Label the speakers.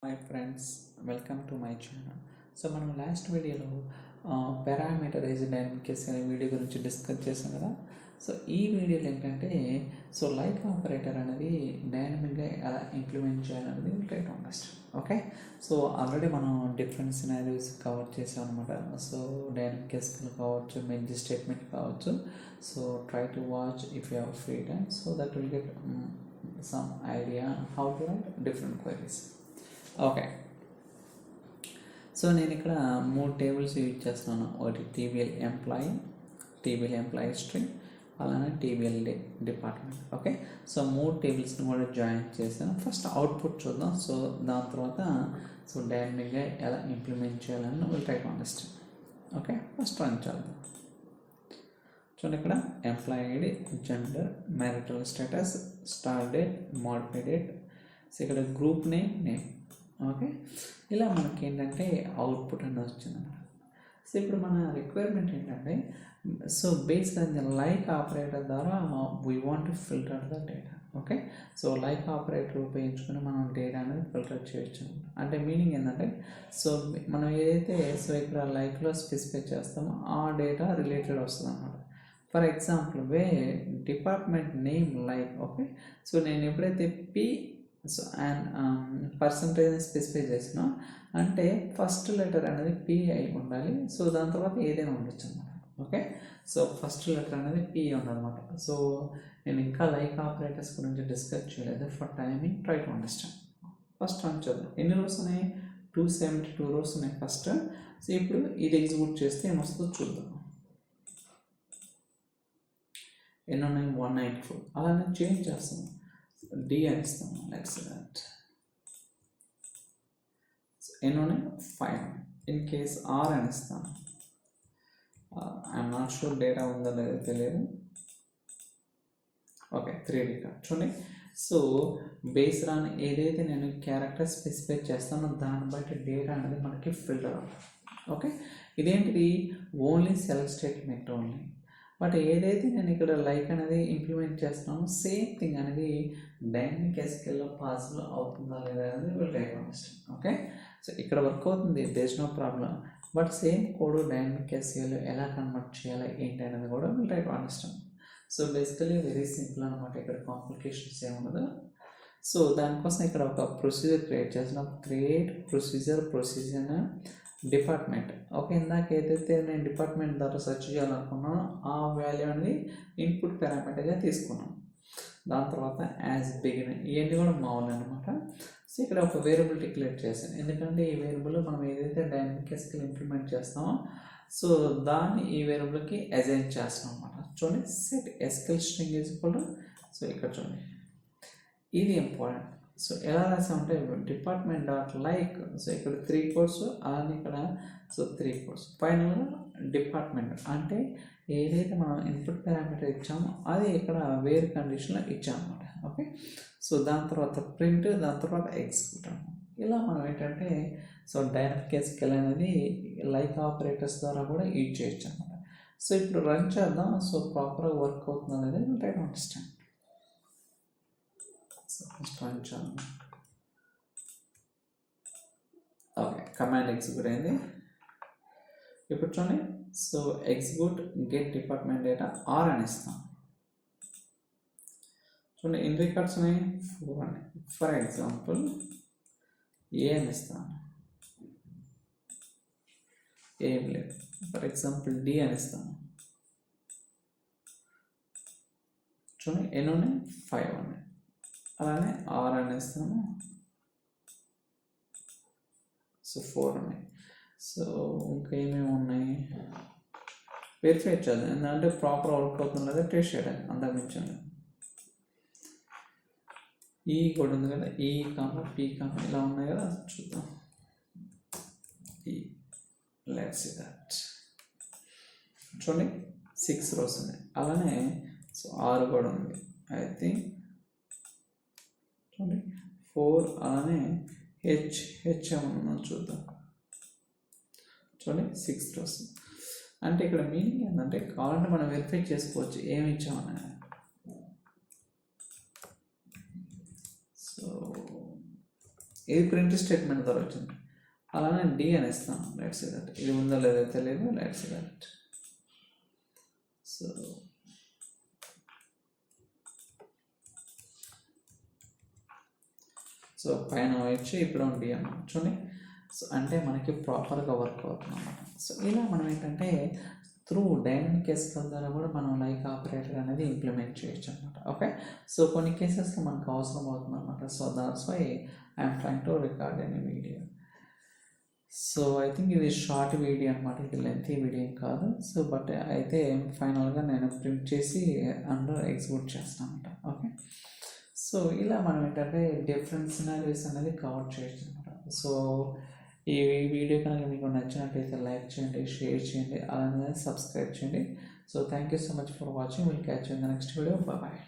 Speaker 1: Hi friends, welcome to my channel. So మనం last వీడియోలో parameterised dynamic case అనే video గురించి డిస్కస్ చేసాం కదా. సో ఈ వీడియోలో ఏంటంటే లైక్ ఆపరేటర్ అనేది డైనమిక్గా ఎలా ఇంప్లిమెంట్ చేయాలనేది try to understand. Okay, so already మనం డిఫరెంట్ సినారియోస్ కవర్ చేసాం అనమాట. సో డైనమిక్ కేసులు కావచ్చు, మెయిన్ స్టేట్మెంట్ కావచ్చు. So try to watch if you have free time so that will get some idea how to right different queries. Okay, so నేను ఇక్కడ 3 tables use చేస్తున్నాను. ఒకటి TBL employee string, అలానే TBL department. Okay, so 3 టేబుల్స్ని కూడా join చేశాను. First output చూద్దాం. So దాని తర్వాత డైనమిక్గా ఎలా ఇంప్లిమెంట్ చేయాలని will try to understand. Okay, first run చేద్దాం. చూడండి, ఇక్కడ employee ID, gender, marital status, start date, modify date, so ఇక్కడ గ్రూప్ నేమ్. ఓకే, ఇలా మనకి ఏంటంటే అవుట్పుట్ అనేది వచ్చిందన్నమాట. సో ఇప్పుడు మన రిక్వైర్మెంట్ ఏంటంటే based on the like operator ద్వారా we want to filter the data. Okay, so like operator ఉపయోగించుకొని మనం డేటా అనేది ఫిల్టర్ చేయొచ్చు. అంటే మీనింగ్ ఏంటంటే మనం ఏదైతే ఇక్కడ లైక్లో స్పెసిఫై చేస్తామో ఆ డేటా రిలేటెడ్ వస్తుంది అన్నమాట. For example department name like. Okay, so నేను ఎప్పుడైతే అండ్ పర్సంటేజ్ని స్పెసిఫై చేసినా అంటే ఫస్ట్ లెటర్ అనేది పి అయి ఉండాలి. సో దాని తర్వాత ఏదైనా ఉండొచ్చు అన్నమాట. ఓకే, సో ఫస్ట్ లెటర్ అనేది పి ఉండాలన్నమాట. సో నేను ఇంకా లైక్ ఆపరేటర్స్ గురించి డిస్కస్ చేయలేదు. For timing try to understand. First run చేద్దాం. ఎన్ని రోస్ ఉన్నాయి? 272 రోస్ ఉన్నాయి ఫస్ట్. సో ఇప్పుడు ఇది ఎగ్జిక్యూట్ చేస్తే ఏమొస్తుందో చూద్దాం. ఎన్ని ఉన్నాయి? 194. అలానే చేంజ్ చేస్తాం. డి అని ఇస్తాము. లెట్స్ దట్ ఎన్ని ఉన్నాయి? 5. ఇన్ కేస్ ఆర్ అని ఇస్తాను. ఐఎమ్ నాట్ షూర్ డేటా ఉందో లేదో తెలియదు. ఓకే, 3 డేటా చూడండి. సో బేస్ రాని ఏదైతే నేను క్యారెక్టర్ స్పెసిఫై చేస్తానో దాన్ని బట్టి డేటా అనేది మనకి ఫిల్టర్ అవుతుంది. ఓకే, ఇదేంటిది? Only select statement only. But ఏదైతే నేను ఇక్కడ లైక్ అనేది ఇంప్లిమెంట్ చేస్తున్నానో సేమ్ థింగ్ అనేది డైనమిక్ ఎస్క్యూఎల్లో పాసిబుల్ అవుతుందా లేదా అనేది will try to understand. Okay, so ఇక్కడ వర్క్ అవుతుంది, there is no problem. But same code dynamic ఎస్క్యూఎల్లో ఎలా కన్వర్ట్ చేయాలి ఏంటి అనేది కూడా will try to understand. So basically very simple అనమాట. ఇక్కడ కాంప్లికేషన్స్ ఏముండదు. సో దానికోసం ఇక్కడ ఒక ప్రొసీజర్ క్రియేట్ చేస్తున్నాం. Create procedure department. ఓకే, ఇందాక ఏదైతే నేను డిపార్ట్మెంట్ ద్వారా సెర్చ్ చేయాలనుకున్నానో ఆ వాల్యూ అనేది ఇన్పుట్ పారామీటర్గా తీసుకున్నాను. దాని తర్వాత యాజ్ బిగిన్, ఇవన్నీ కూడా మామూలు అనమాట. సో ఇక్కడ ఒక వేరియబుల్ డిక్లేర్ చేశాను. ఎందుకంటే ఈ వేరియబుల్ మనం ఏదైతే డైనమిక్ ఎస్క్యూఎల్ ఇంప్లిమెంట్ చేస్తామో సో దాన్ని ఈ వేరియబుల్కి అసైన్ చేస్తాం అనమాట. చూడండి, set SQL string is equal to, so ఇక్కడ చూడండి ఇది ఇంపార్టెంట్. సో ఎలా రాసామంటే డిపార్ట్మెంట్ డాట్ లైక్, సో ఇక్కడ 3 కోర్స్, అలానే ఇక్కడ 3 కోర్స్. ఫైనల్గా డిపార్ట్మెంట్ అంటే ఏదైతే మనం ఇన్పుట్ పారామీటర్ ఇచ్చామో అది ఇక్కడ వేరే కండిషన్లో ఇచ్చామన్నమాట. ఓకే, సో దాని తర్వాత ప్రింట్, దాని తర్వాత ఎగ్జిక్యూట్ అన్నమాట. ఇలా మనం ఏంటంటే డైనమిక్ ఎస్క్యూఎల్ అనేది లైక్ ఆపరేటర్స్ ద్వారా కూడా యూజ్ చేయొచ్చు అనమాట. సో ఇప్పుడు రన్ చేద్దాం. సో ప్రాపర్గా వర్క్ అవుతుంది అనేది try to understand. Okay, command execute అయింది. ఇప్పుడు చూడండి, so execute get department data ఆర్ అని ఇస్తాం. చూడండి, ఇన్ రికార్డ్స్ ఉన్నాయి 4 అని. ఫర్ ఎగ్జాంపుల్ ఏ అని ఇస్తాను, ఏం లేదు. ఫర్ ఎగ్జాంపుల్ డి అని ఇస్తాను. చూడండి, ఎన్ని ఉన్నాయి? 5 ఉన్నాయి. అలానే ఆర్ అని ఇస్తాను. సో 4 ఉన్నాయి. సో ఇంకా ఏమేమి ఉన్నాయి వెరిఫై చేద్దాం. ఎందుకంటే ప్రాపర్ వర్క్ అవుతుంది లేదా టెస్ట్ చేయడానికి, అంతకుమించండి. ఈ కూడా ఉంది కదా, ఈ కామ పీ కామ ఇలా ఉన్నాయి కదా, చూద్దాం. ఈ లెట్స్ సీ దట్. చూడండి, 6 రోస్ ఉన్నాయి. అలానే 6 కూడా ఉంది. ఐ థింక్ చూడండి 4, అలానే హెచ్ ఏమన్నా చూద్దాం. చూడండి 6 రోస్. అంటే ఇక్కడ మీనింగ్ ఏంటంటే కావాలంటే మనం వెరిఫై చేసుకోవచ్చు ఏమి ఇచ్చామని. సో ఇది ప్రింట్ స్టేట్మెంట్ ద్వారా వచ్చింది. అలానే డి అని ఇస్తాను. లెట్స్ సీ దట్ ఇది ఉందో లేదో తెలియదు. Let's see that. సో పైన వచ్చి ఇప్పుడు డి అన్నమాట చూడండి. సో అంటే మనకి ప్రాపర్గా వర్క్ అవుతుంది అన్నమాట. సో ఇలా మనం ఏంటంటే త్రూ డైనమిక్ ఎస్క్యూఎల్ ద్వారా కూడా మనం లైక్ ఆపరేటర్ అనేది ఇంప్లిమెంట్ చేయొచ్చు అనమాట. ఓకే, సో కొన్ని కేసెస్లో మనకు అవసరం అవుతుంది అనమాట. So that's why I'm trying to record any video. So I think ఇది షార్ట్ వీడియో అనమాట, ఇది లెంతీ వీడియో ఏం కాదు. సో బట్ అయితే ఫైనల్గా నేను ప్రింట్ చేసి అండ్ ఎగ్జిక్యూట్ చేస్తాను అనమాట. ఓకే, సో ఇలా మనం ఏంటంటే డిఫరెంట్ సినారీస్ అనేది కవర్ చేయొచ్చు అనమాట. సో ఈ వీడియో కనుక మీకు నచ్చినట్లయితే లైక్ చేయండి, షేర్ చేయండి, అలానే సబ్స్క్రైబ్ చేయండి. So thank you so much for watching. Will catch you in the next video. Bye.